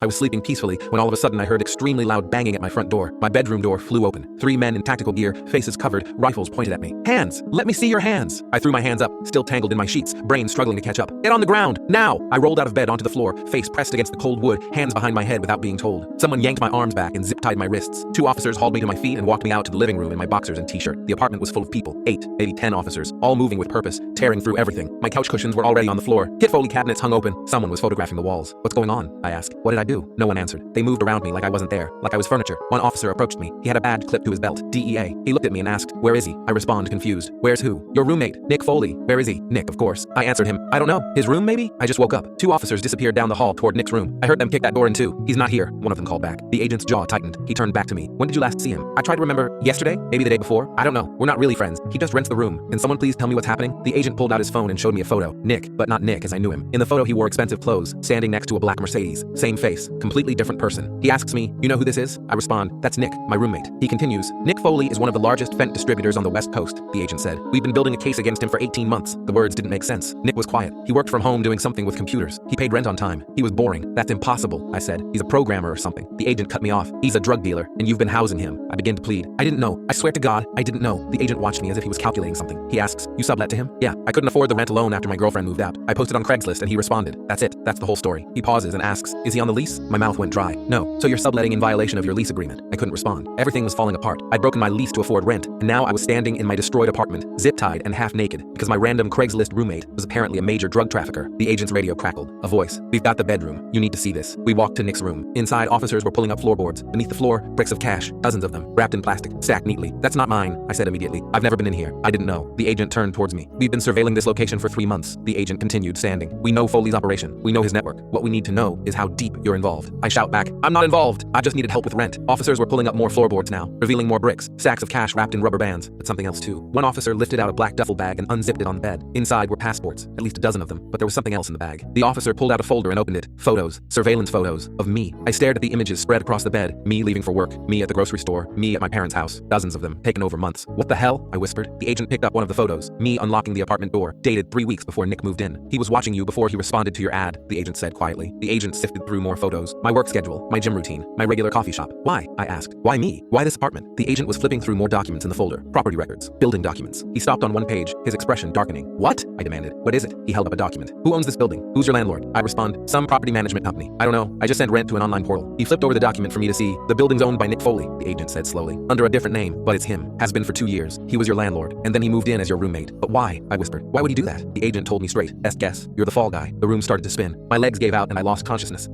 I was sleeping peacefully when all of a sudden I heard extremely loud banging at my front door. My bedroom door flew open. 3 men in tactical gear, faces covered, rifles pointed at me. "Hands! Let me see your hands!" I threw my hands up, still tangled in my sheets, brain struggling to catch up. "Get on the ground! Now!" I rolled out of bed onto the floor, face pressed against the cold wood, hands behind my head without being told. Someone yanked my arms back and zip-tied my wrists. 2 officers hauled me to my feet and walked me out to the living room in my boxers and t-shirt. The apartment was full of people. 8, maybe 10 officers, all moving with purpose, tearing through everything. My couch cushions were already on the floor. Kit Foley cabinets hung open. Someone was photographing the walls. "What's going on?" I asked. "What did I do?" No one answered. They moved around me like I wasn't there, like I was furniture. One officer approached me. He had a badge clipped to his belt. DEA. He looked at me and asked, "Where is he?" I respond, confused. "Where's who?" "Your roommate, Nick Foley. Where is he?" "Nick, of course." I answered him. "I don't know. His room, maybe?" I just woke up. 2 officers disappeared down the hall toward Nick's room. I heard them kick that door in too. "He's not here," one of them called back. The agent's jaw tightened. He turned back to me. "When did you last see him?" I tried to remember. "Yesterday? Maybe the day before? I don't know. We're not really friends. He just rents the room. Can someone please tell me what's happening?" The agent pulled out his phone and showed me a photo. Nick, but not Nick as I knew him. In the photo he wore expensive clothes, standing next to a black Mercedes. Same face, completely different person. He asks me, "You know who this is?" I respond, "That's Nick, my roommate." He continues, "Nick Foley is one of the largest Fent distributors on the West Coast," the agent said. "We've been building a case against him for 18 months. The words didn't make sense. Nick was quiet. He worked from home doing something with computers. He paid rent on time. He was boring. "That's impossible," I said. "He's a programmer or something." The agent cut me off. "He's a drug dealer, and you've been housing him." I begin to plead. "I didn't know. I swear to God, I didn't know." The agent watched me as if he was calculating something. He asks, "You sublet to him?" "Yeah. I couldn't afford the rent alone after my girlfriend moved out. I posted on Craigslist and he responded. That's it. That's the whole story." He pauses and asks, "Is he on the lease?" My mouth went dry. "No." "So you're subletting in violation of your lease agreement?" I couldn't respond. Everything was falling apart. I'd broken my lease to afford rent, and now I was standing in my destroyed apartment, zip-tied and half-naked, because my random Craigslist roommate was apparently a major drug trafficker. The agent's radio crackled. A voice. "We've got the bedroom. You need to see this." We walked to Nick's room. Inside, officers were pulling up floorboards. Beneath the floor, bricks of cash, dozens of them, wrapped in plastic, stacked neatly. "That's not mine," I said immediately. "I've never been in here. I didn't know." The agent turned towards me. "We've been surveilling this location for 3 months," the agent continued, standing. "We know Foley's operation. We know his network. What we need to know is how deep you're involved." I shout back, "I'm not involved. I just needed help with rent." Officers were pulling up more floorboards now, revealing more bricks, sacks of cash wrapped in rubber bands, but something else too. One officer lifted out a black duffel bag and unzipped it on the bed. Inside were passports, at least a dozen of them, but there was something else in the bag. The officer pulled out a folder and opened it. Photos, surveillance photos, of me. I stared at the images spread across the bed. Me leaving for work, me at the grocery store, me at my parents' house. Dozens of them, taken over months. "What the hell?" I whispered. The agent picked up one of the photos. Me unlocking the apartment door, dated 3 weeks before Nick moved in. "He was watching you before he responded to your ad," the agent said quietly. The agent sifted through more photos. My work schedule, my gym routine, my regular coffee shop. "Why?" I asked. "Why me? Why this apartment?" The agent was flipping through more documents in the folder. Property records, building documents. He stopped on one page, his expression darkening. "What?" I demanded. "What is it?" He held up a document. "Who owns this building? Who's your landlord?" I respond, "Some property management company. I don't know. I just send rent to an online portal." He flipped over the document for me to see. "The building's owned by Nick Foley," the agent said slowly. "Under a different name, but it's him. Has been for 2 years. He was your landlord, and then he moved in as your roommate." "But why?" I whispered. "Why would he do that?" The agent told me straight. "Best guess. You're the fall guy." The room started to spin. My legs gave out and I lost consciousness.